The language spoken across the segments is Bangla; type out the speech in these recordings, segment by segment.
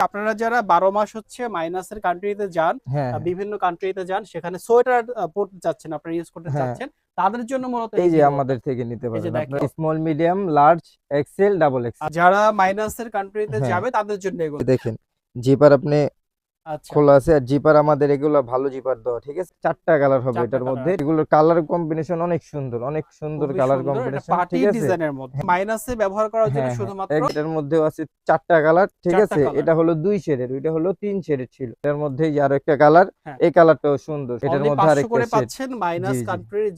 আপনারা যারা 12 মাস হচ্ছে মাইনাসের কান্ট্রিতে যান, হ্যাঁ, বিভিন্ন কান্ট্রিতে যান, সেখানে সোয়েটার পড়তে চাচ্ছেন, আপনারা ইউজ করতে হ্যাঁ। চাচ্ছেন, তাদের জন্য মূলত এই এই যে ভিডিওটা। আমাদের থেকে নিতে এই যে পারেন আপনার দেখেন, small, medium, large, XL, double আর এক্সেল। যারা মাইনাসের কান্ট্রিতে হ্যাঁ, যাবে তাদের জন্য এগুলো। দেখেন জিপার আপনি আচ্ছা, খোলা আছে, আর জিপার আমাদের এগুলো ভালো জিপার দেওয়া, ঠিক আছে। 4টা কালার হবে 4টা এটার কালার মধ্যে, আছে। এগুলোর কালার কম্বিনেশন অনেক সুন্দর, অনেক সুন্দর খুবই কালার সুন্দর। এটা কম্বিনেশন, পার্টি ঠিক আছে। ডিজাইনের মধ্যে। হ্যাঁ, মাইনাসে ব্যবহার করার জন্য হ্যাঁ, হ্যাঁ। শুধুমাত্র এটার মধ্যেও আছে 4টা কালার, ঠিক 4টা আছে। কালার। এটা হলো 2 শেডের, ওইটা হলো 3 শেডের ছিল। এটার মধ্যে আরো একটা কালার, হ্যাঁ। এই কালারটাও সুন্দর। এটার অনলি মধ্যে 500 আরেকটা করে শেড। পাচ্ছেন জি, মাইনাস জি। কান্ট্রির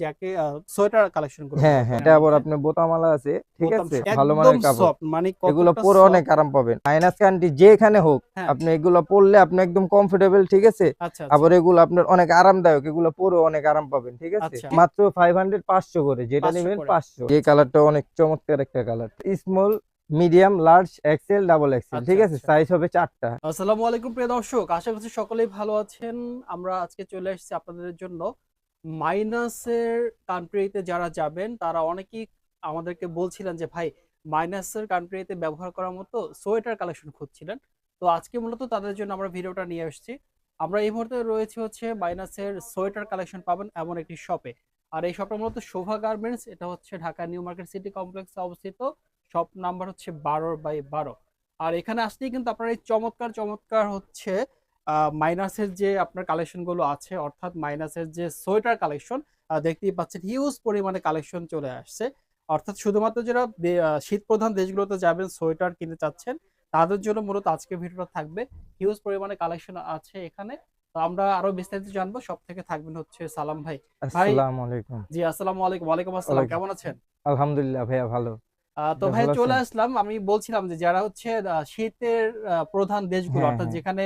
সোয়েটার কালেকশন গুলো হ্যাঁ, মূলত হ্যাঁ। এর এটা আবার মধ্যে। আপনার বোতামালা আছে, ঠিক বোতাম আছে। ভালো একদম মানের কাপড়। সফট, মানে এগুলো কতটা পরে অনেক সফট। আরাম পাবেন। মাইনাস কান্ট্রি যেখানে হোক, হ্যাঁ। আপনি এগুলো পরলে আপনি একদম কমফোর্টেবল, ঠিক আছে। আচ্ছা, আচ্ছা, আবার এগুলো আপনার অনেক আরামদায়ক, এগুলো পরে অনেক আরাম পাবেন, ঠিক আছে। আচ্ছা। মাত্র 500 500 করে, যেটা 500 নেবেন করে। 500। এই কালারটা অনেক চমৎকার একটা কালার। Small, medium, large, XL, double XL, আচ্ছা, ঠিক আছে। আচ্ছা। সাইজ হবে 4টা। আসসালামু আলাইকুম প্রিয় দর্শক, আশা করছি সকলেই ভালো আছেন। আমরা আজকে চলে এসেছি আপনাদের জন্য মাইনাসের কান্ট্রিতে যারা যাবেন তারা অনেকেই আমাদেরকে বলছিলেন যে ভাই, মাইনাসের কান্ট্রিতে ব্যবহার করার মতো সোয়েটার কালেকশন খুঁজছিলেন। তো আজকে মূলত তাদের জন্য আমরা ভিডিওটা নিয়ে এসেছি। আমরা এই মুহূর্তে রয়েছে হচ্ছে মাইনাসের সোয়েটার কালেকশন পাবেন এমন একটি শপে। আর এই শপটা মূলত শোভা গার্মেন্টস, এটা হচ্ছে ঢাকা নিউ মার্কেট সিটি কমপ্লেক্সে অবস্থিত। শপ নাম্বার হচ্ছে 12/12। আর এখানে আসলেই কিন্তু আপনার এই চমৎকার চমৎকার হচ্ছে মাইনাসের যে আপনার কালেকশন গুলো আছে, অর্থাৎ মাইনাসের যে সোয়েটার কালেকশন দেখতেই পাচ্ছেন, হিউজ পরিমাণে কালেকশন চলে আসছে। অর্থাৎ শুধুমাত্র যারা শীত প্রধান দেশগুলোতে যাবেন, সোয়েটার কিনতে চাচ্ছেন, তাদের জন্য মূলত আজকে ভিডিওটা থাকবে। হিউজ পরিমাণে কালেকশন আছে এখানে। তো আমরা আরো বিস্তারিত জানবো। সব থেকে থাকবেন হচ্ছে সালাম ভাই। ভাই, আসসালামু আলাইকুম। জি আসসালামু আলাইকুম। ওয়ালাইকুম আসসালাম, ওয়ালাইকুম। কেমন আছেন? আলহামদুলিল্লাহ ভাইয়া, ভালো। তো আপনি ভাই ভালো চলে আছেন? আসলাম। আমি বলছিলাম যে যারা হচ্ছে শীতের প্রধান দেশগুলো, হ্যাঁ, অর্থাৎ হ্যাঁ, যেখানে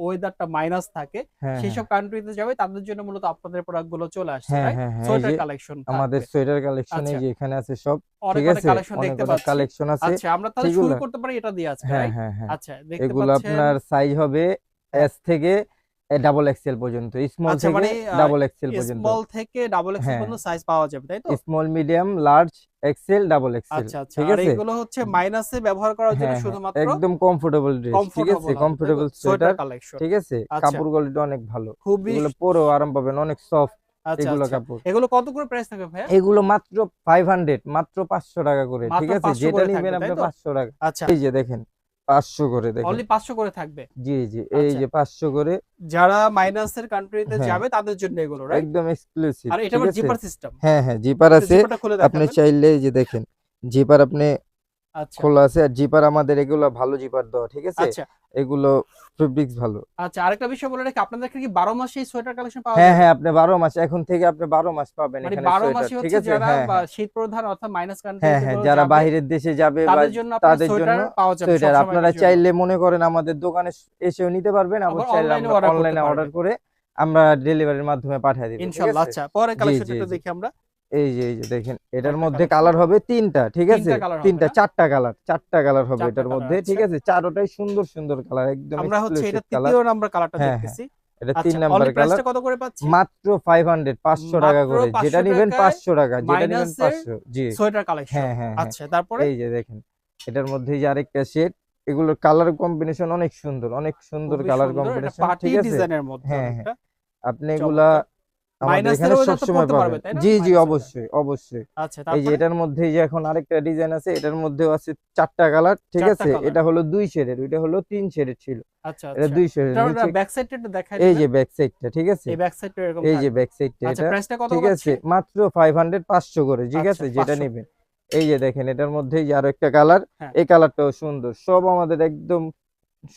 ওয়েদারটা মাইনাস থাকে, হ্যাঁ, সেই হ্যাঁ, সব কান্ট্রিতে যাবে, তাদের জন্য মূলত আপনাদের প্রোডাক্ট গুলো চলে আসছে, হ্যাঁ, রাইট? হ্যাঁ, হ্যাঁ। এই সোয়েটার যে কালেকশন আমাদের থাকবে। সোয়েটার কালেকশন এই আচ্ছা, যে এখানে আছে সব, অনেক ঠিক অনেক আছে। কালেকশন অনেক দেখতে অনেক পাচ্ছি। কালেকশন আছে। আচ্ছা, আমরা তাহলে শুরু সেগুলা, করতে পারি এটা দিয়ে আজকে, হ্যাঁ, রাইট? হ্যাঁ, হ্যাঁ। আচ্ছা, দেখতে এগুলো পাচ্ছেন। আপনার সাইজ হবে হ্যাঁ। এস থেকে ডাবল এক্সেল পর্যন্ত, স্মল আচ্ছা, থেকে মানে ডাবল এক্সেল পর্যন্ত। স্মল থেকে ডাবল এক্সেল হ্যাঁ, পর্যন্ত সাইজ পাওয়া যাবে, তাই তো? Small, medium, large, XL, double XL, আচ্ছা, আচ্ছা। ঠিক আর আছে। এইগুলো হচ্ছে মাইনাসে ব্যবহার করার জন্য হ্যাঁ, হ্যাঁ, শুধুমাত্র একদম কমফোর্টেবল ড্রেস, ঠিক আছে। কমফোর্টেবল হবে, তাই তো? Comfortable sweater sweater, collection. ঠিক আছে। আচ্ছা, কাপড় কোয়ালিটি অনেক ভালো। খুবই এগুলো পরেও আরাম পাবেন, অনেক সফট আচ্ছা, এগুলো আচ্ছা। কাপড়। এগুলো কত করে প্রাইস থাকবে ভাইয়া? এগুলো মাত্র 500, মাত্র 500 টাকা করে, ঠিক মাত্র আছে। 500 যেটা করে নিবেন থাকবে, তাই আপনি তো? 500 টাকা। আচ্ছা, এই যে দেখেন 500 করে, দেখেন। অনলি 500 করে থাকবে। জি, জি। এই আচ্ছা, যে 500 করে। যারা মাইনাসের কান্ট্রিতে হ্যাঁ, যাবে তাদের জন্য এগুলো, রাইট? একদম এক্সক্লুসিভ, আর এটা ঠিক আবার আছে। Zipper system. হ্যাঁ, হ্যাঁ, জিপার একটু আছে। জিপারটা খুলে আপনি দেখাবেন। চাইলে এই যে দেখেন, জিপার আপনি আচ্ছা, খোলা আছে, আর জিপার আমাদের এগুলো ভালো জিপার দেওয়া, ঠিক আছে। আচ্ছা, এগুলো ফেব্রিক্স ভালো। আচ্ছা। আরেকটা বিষয় বলে রাখি, আপনাদের কি 12 মাসে এই সোয়েটার কালেকশন পাওয়া হ্যাঁ, যাবে? হ্যাঁ, আপনি 12 মাস, এখন থেকে আপনি 12 মাস পাবেন মানে এখানে 12 সোয়েটার, মাসে ঠিক হচ্ছে আছে। যারা হ্যাঁ, হ্যাঁ, শীত প্রধান অর্থাৎ মাইনাস হ্যাঁ, কান্ট্রিতে হ্যাঁ, গুলো যারা যাবে, বাহিরের দেশে যাবে বা তাদের জন্য আপনার তাদের জন্য সোয়েটার পাওয়া যাবে সব সোয়েটার আপনারা সময়কার জন্য। চাইলে মনে করেন আমাদের দোকানে এসেও নিতে পারবেন, আবার আবার চাইলে অনলাইনে আমরা অর্ডার করতে অনলাইনে অর্ডার পারবেন। করে আমরা ডেলিভারির মাধ্যমে পাঠিয়ে দিব, ঠিক ইনশাআল্লাহ। আছে। আচ্ছা, পরের জি, কালেকশনটা জি, একটু জি। দেখি আমরা। এই যে দেখেন, এটার আরেকটা মধ্যে কালেকশন। কালার হবে 3টা, ঠিক ৩ আছে। টা কালার হবে 3টা, না? 4টা কালার, 4টা কালার হবে ৪ টা এটার কালার মধ্যে, আছে। ঠিক আছে। চারোটাই সুন্দর সুন্দর কালার, একদম আমরা হচ্ছে এক্সক্লুসিভ এটা কালার। ৩য় নাম্বার কালারটা হ্যাঁ, হ্যাঁ, দেখতেছি। এটা 3 আচ্ছা, নাম্বার অনলি কালার। প্রাইসটা কত করে পাচ্ছি? মাত্র 500, 500 টাকা মাত্র করে, যেটা ৫০০ নিবেন টাকায় 500 টাকা, যেটা নিবেন মাইনাসের 500। জি। Sweater collection. হ্যাঁ, হ্যাঁ, হ্যাঁ। আচ্ছা, তারপরে? এই যে দেখেন, এটার মধ্যে যে আরেকটা শেড, এগুলোর কালার কম্বিনেশন অনেক সুন্দর, অনেক সুন্দর খুবই কালার সুন্দর। এটা কম্বিনেশন, পার্টি ঠিক আছে। ডিজাইনের মধ্যে হ্যাঁ, হ্যাঁ, অনেকটা আপনি এগুলা চমৎকার। আমাদের এখানে মাইনাসেরও এটা তো সবসময় পড়তে পারবে, পাবেন। তাই না? জি, জি, মাইনাসের এটা। অবশ্যই, অবশ্যই। আচ্ছা, এই যে তারপরে? এটার মধ্যে যে এখন আরেকটা ডিজাইন আছে, এটার মধ্যেও আছে 4টা কালার, ঠিক ৪ টা আছে। কালার। এটা হলো 2 শেডের, ওইটা হলো 3 শেডের ছিল। আচ্ছা, এটা আচ্ছা। 2 শেডের এটার নিচে। ব্যাক সাইডটা একটু দেখায় এই দিবেন। যে ব্যাক সাইডটা, ঠিক আছে। এই ব্যাক সাইডটা এরকম এই যে থাকবে। ব্যাক সাইডটা আচ্ছা, এটা, প্রাইসটা কত ঠিক পাচ্ছি? আছে। মাত্র 500, 500 করে, ঠিক আচ্ছা, আছে, যেটা ৫০০। নিবেন। এই যে দেখেন, এটার মধ্যে যে আরো একটা কালার, হ্যাঁ। এই কালারটাও সুন্দর। সব আমাদের একদম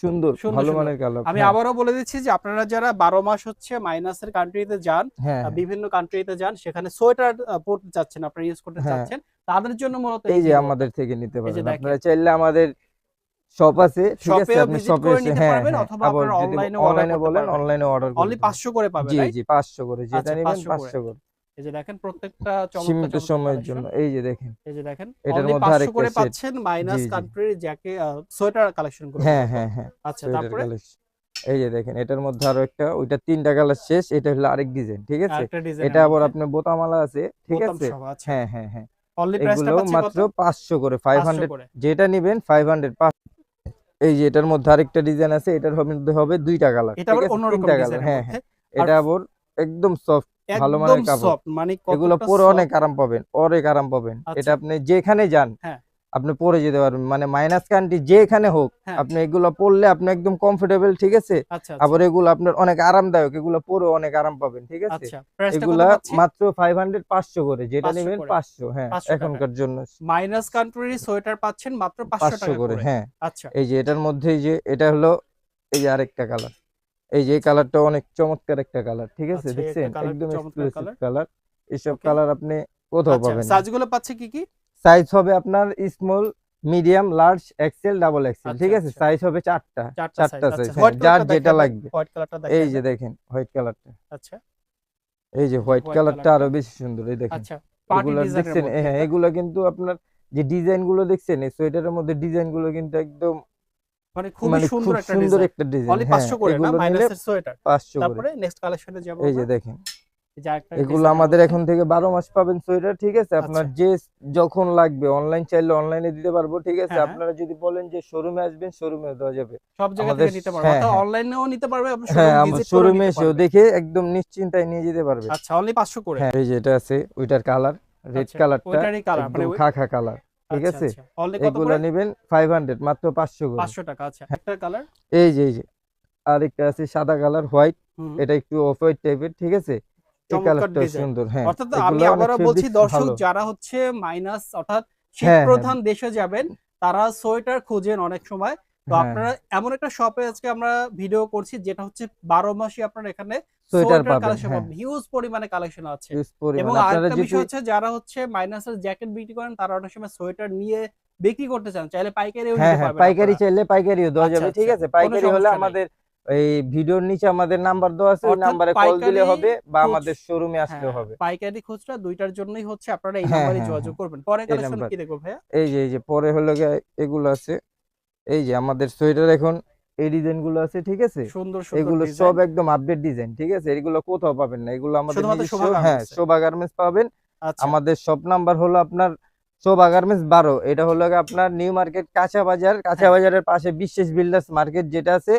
সুন্দর, সুন্দর, ভালো সুন্দর। মানের কালার। আমি হ্যাঁ, আবারও বলে দিচ্ছি যে আপনারা যারা 12 মাস হচ্ছে মাইনাসের কান্ট্রিতে যান, হ্যাঁ, হ্যাঁ, বিভিন্ন কান্ট্রিতে যান, সেখানে সোয়েটার পড়তে চাচ্ছেন, আপনারা ইউজ করতে হ্যাঁ। চাচ্ছেন, তাদের জন্য মূলত এই এই যে ভিডিওটা। আমাদের থেকে নিতে এই যে পারেন, দেখেন, আপনারা চাইলে আমাদের শপ আছে, ঠিক আছে। শপেও আপনি ভিজিট শপে করে এসে, নিতে হ্যাঁ, পারবেন, হ্যাঁ, অথবা আবার আপনারা যদি অনলাইনেও অর্ডার অনলাইনে করতে বলেন, পারবেন। অনলাইনে অর্ডার করে অনলি দিব। ৫০০ করে পাবেন, জি, রাইট? জি, 500 করে, যেটা আচ্ছা, নিবেন ৫০০ করে। 500 করে। এই যে দেখেন, প্রত্যেকটা চমৎকার, সীমিত চমৎকার সময়ের কালেকশন। জন্য, এই যে দেখেন, এই যে দেখেন, এটার অনলি মধ্যে ৫০০ আরেকটা করে সেট। পাচ্ছেন জি, মাইনাস জি। কান্ট্রির সোয়েটার কালেকশন গুলো হ্যাঁ, মূলত। হ্যাঁ, হ্যাঁ। আচ্ছা, সোয়েটার তারপরে? কালেকশন। এই যে দেখেন, এটার মধ্যে আরো একটা, ওইটা 3টা কালার শেষ, এটা হলো আরেক ডিজাইন, ঠিক আছে। আরেকটা এটা ডিজাইনের আবার মধ্যে আপনার বোতামালা আছে, ঠিক বোতাম আছে। সহ। আচ্ছা, হ্যাঁ, হ্যাঁ, হ্যাঁ। অনলি প্রাইসটা এগুলো পাচ্ছি কত? মাত্র 500 করে, ৫০০ 500, করে। যেটা নিবেন 500। এই যে এটার মধ্যে আরেকটা ডিজাইন আছে, এটার মধ্যে হবে দুইটা কালার, এটা ঠিক আবার আছে, অন্যরকম তিনটা কালার। ডিজাইনের হ্যাঁ মধ্যে। হ্যাঁ, আর এটা আবার একদম সফট, ভালো একদম মানের কাপড়। সফট, মানে এগুলো কতটা পরে অনেক সফট। আরাম পাবেন, অনেক আরাম পাবেন। এটা আচ্ছা, আপনি যেখানে যান হ্যাঁ, আপনি পরে যেতে পারবেন, মানে মাইনাস কান্ট্রি যেখানে হোক হ্যাঁ, আপনি এগুলো পরলে আপনি একদম কমফোর্টেবল, ঠিক আছে। আচ্ছা, আচ্ছা, আবার এগুলো আপনার অনেক আরামদায়ক, এগুলো পরে অনেক আরাম পাবেন, ঠিক আছে। আচ্ছা। প্রাইসটা কত এগুলা পাচ্ছি? মাত্র 500, 500 করে, যেটা 500 নেবেন করে, 500, হ্যাঁ, 500 টাকা। এখনকার জন্য মাইনাস কান্ট্রি সোয়েটার পাচ্ছেন মাত্র 500 500 টাকা করে, করে। হ্যাঁ। আচ্ছা, এই যে এটার মধ্যে এই যে এটা হলো, এই যে আরেকটা কালার, এই যে এই কালারটা অনেক চমৎকার একটা কালার, ঠিক আছে, আচ্ছা, এই একটা দেখছেন, কালার একদম চমৎকার এক্সক্লুসিভ কালার। কালার। এসব ওকে। কালার আপনি কোথাও আচ্ছা, পাবেন না। সাইজগুলো পাচ্ছে কি, কি? সাইজ হবে আপনার small, medium, large, XL, double XL, আচ্ছা, ঠিক আছে। আচ্ছা। সাইজ হবে চারটা, ৪ টা সাইজ। চারটা আচ্ছা, সাইজ, হ্যাঁ, হোয়াইট যার কালারটা যেটা দেখায় দেন। লাগবে। হোয়াইট কালারটা এই দেখায় যে দেন। দেখেন হোয়াইট কালারটা, আচ্ছা, এই যে হোয়াইট হোয়াইট কালারটা কালারটা। আরো বেশি সুন্দর, এই দেখেন। আচ্ছা, পার্টি এগুলা ডিজাইনের দেখছেন, মধ্যে হ্যাঁ, এটা। এগুলা কিন্তু আপনার যে ডিজাইন গুলো দেখছেন এই সোয়েটারের মধ্যে, ডিজাইন গুলো কিন্তু একদম, মানে খুবই মানে সুন্দর খুব একটা সুন্দর ডিজাইন। একটা ডিজাইন, অনলি হ্যাঁ। ৫০০ করে না এগুলো নিলে মাইনাসের সোয়েটার। 500 করে। তারপরে নেক্সট কালেকশনে যাবো এই যে আমরা। দেখেন, এই যে আরেকটা এগুলো ডিজাইনের আমাদের মধ্যে। এখন থেকে 12 মাস পাবেন সোয়েটার, ঠিক আছে। আপনার আচ্ছা, যে যখন লাগবে, অনলাইন চাইলে অনলাইনে দিতে পারবো, ঠিক আছে। হ্যাঁ, হ্যাঁ। আপনারা যদি বলেন যে শোরুমে আসবেন, শোরুমেও দেওয়া যাবে সব জায়গা আমাদের। থেকে নিতে পারবো। হ্যাঁ অর্থাৎ হ্যাঁ অনলাইনেও নিতে পারবে, আপনি হ্যাঁ, শোরুম আমার ভিজিট করেও শোরুমে নিতে এসেও পারবে। দেখে একদম নিশ্চিন্তায় নিয়ে যেতে পারবে। আচ্ছা, অনলি ৫০০ করে। হ্যাঁ, এই যে এটা আছে ওইটার কালার, রেড আচ্ছা, কালারটা, ওইটারই কালার মানে একদম ওই। খাখা কালার, ঠিক আচ্ছা, আছে। আচ্ছা। অনলি কত এগুলা করে? নেবেন 500, মাত্র 500 করে। ৫০০ টাকা। আচ্ছা, একটা কালার। এই যে আরেকটা আছে সাদা কালার, হোয়াইট। হুম, এটা একটু অফ হোয়াইট টাইপের, ঠিক আছে। এই চমৎকার কালারটাও ডিজাইন। সুন্দর, হ্যাঁ। অর্থাৎ আমি এগুলা অনেক আবারও বলছি ফেব্রিক্স দর্শক, ভালো। যারা হচ্ছে মাইনাস অর্থাৎ শীত হ্যাঁ হ্যাঁ প্রধান দেশে যাবেন, তারা সোয়েটার খোঁজেন অনেক সময়। তো হ্যাঁ, আপনারা এমন একটা শপে আজকে আমরা ভিডিও করছি যেটা হচ্ছে ১২ মাসই আপনারা এখানে সোয়েটার সোয়েটার পাবেন, কালেকশন হ্যাঁ। পাবেন। হিউজ পরিমাণে কালেকশন আছে। ইউজ এবং পরিমাণ আপনারা আরেকটা যদি, বিষয় হচ্ছে, যারা হচ্ছে মাইনাসের জ্যাকেট বিক্রি করেন তারা অনেক সময় সোয়েটার নিয়ে বিক্রি করতে চান। চাইলে পাইকারিও হ্যাঁ নিতে হ্যাঁ, পারবেন পাইকারি আপনারা। চাইলে পাইকারিও দেওয়া আচ্ছা, যাবে, ঠিক আচ্ছা। আছে। কোনো পাইকারি হলে সমস্যা নাই। আমাদের এই ভিডিওর নিচে আমাদের নাম্বার দেওয়া আছে, ওই অর্থাৎ নাম্বারে কল দিলে পাইকারি হবে বা খুচ আমাদের শোরুমে আসলেও হ্যাঁ, হবে। পাইকারি খুচরা ২ টার জন্যই হচ্ছে আপনারা এই হ্যাঁ নাম্বারে হ্যাঁ যোগাযোগ হ্যাঁ, করবেন। পরের এই কালেকশন নাম্বার। কি দেখব ভাইয়া? এই যে পরে হলো গিয়ে এগুলো আছে, এই যে আমাদের সোয়েটার এখন এই ডিজাইন গুলো আছে, ঠিক আছে। সুন্দর, সুন্দর এগুলো সব ডিজাইন। একদম আপডেট ডিজাইন, ঠিক আছে। এগুলো কোথাও পাবেন না, এগুলো আমাদের শুধুমাত্র নিজস্ব, শোভা হ্যাঁ, গার্মেন্টস এ। শোভা গার্মেন্টস পাবেন। আচ্ছা, আমাদের শপ নাম্বার হলো আপনার শোভা গার্মেন্টস 12। এটা হলো গিয়ে আপনার নিউ মার্কেট কাঁচা বাজার, কাঁচা হ্যাঁ, বাজারের পাশে বিশ্বাস বিল্ডার্স মার্কেট যেটা আছে,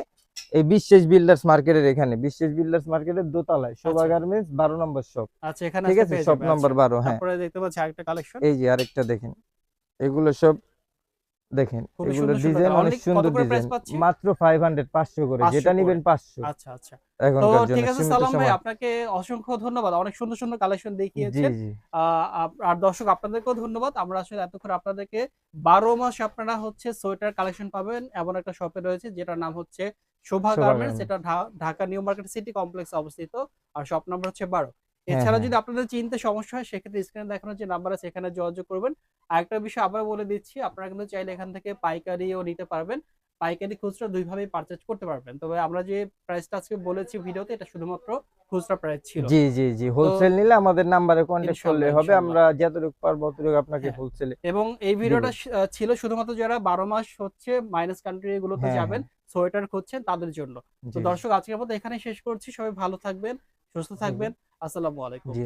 এই বিশ্বাস বিল্ডার্স মার্কেটের এখানে, বিশ্বাস বিল্ডার্স মার্কেটের দোতলায় শোভা আচ্ছা, গার্মেন্টস 12 নম্বর শপ, আচ্ছা, এখানে ঠিক আসলে আছে। পেয়ে শপ যাবে। নাম্বার আচ্ছা। 12, হ্যাঁ। তারপরে দেখতে পাচ্ছি আরেকটা কালেকশন। এই যে আরেকটা দেখেন, এগুলো সব দেখেন, খুবই এগুলোর সুন্দর, সুন্দর ডিজাইন কালার। অনেক অনলি কত সুন্দর করে প্রাইস ডিজাইন। পাচ্ছি? মাত্র 500, 500 করে, ৫০০ যেটা করে। নিবেন 500 আচ্ছা, আচ্ছা। তো এখনকার জন্য ঠিক আছে সীমিত সালাম ভাই, সময়। আপনাকে অসংখ্য ধন্যবাদ। অনেক সুন্দর, সুন্দর কালেকশন জি দেখিয়েছেন। জি আ আর দর্শক আপনাদেরকেও ধন্যবাদ। আমরা আসলে এতক্ষণ আপনাদেরকে ১২ মাস আপনারা হচ্ছে সোয়েটার কালেকশন পাবেন এমন একটা শপে রয়েছে যেটার নাম হচ্ছে শোভা শোভা গার্মেন্টস। গার্মেন্টস, এটা ঢাকা নিউ মার্কেট সিটি কমপ্লেক্সে অবস্থিত। আর শপ নাম্বার হচ্ছে ১২। হ্যাঁ এছাড়া হ্যাঁ যদি আপনাদের চিনতে সমস্যা হয় সেক্ষেত্রে স্ক্রিনে দেখানো যে নাম্বার আছে সেখানে যোগাযোগ করবেন। আরেকটা বিষয় আবার বলে দিচ্ছি, আপনারা কিন্তু চাইলে এখান থেকে পাইকারিও নিতে পারবেন। পাইকারি খুচরা ২ ভাবেই পারচেজ করতে পারবেন। তবে আমরা যে প্রাইসটা আজকে বলেছি ভিডিওতে, এটা শুধুমাত্র খুচরা প্রাইস ছিল। জি তো হোলসেল নিলে আমাদের নাম্বারে কন্ট্যাক্ট করলে ইনশাআল্লাহ, হবে, ইনশাআল্লাহ। আমরা যতটুকু পারবো ততটুকু আপনাকে হ্যাঁ। হোলসেলে এবং এই দিব। ভিডিওটা ছিল শুধুমাত্র যারা ১২ মাস হচ্ছে মাইনাস কান্ট্রি গুলোতে হ্যাঁ যাবেন, হ্যাঁ, সোয়েটার খুঁজছেন তাদের জন্য। তো জি দর্শক, আজকের মতো এখানেই শেষ করছি। সবাই ভালো থাকবেন, সুস্থ জি থাকবেন। আসসালামু আলাইকুম। জি।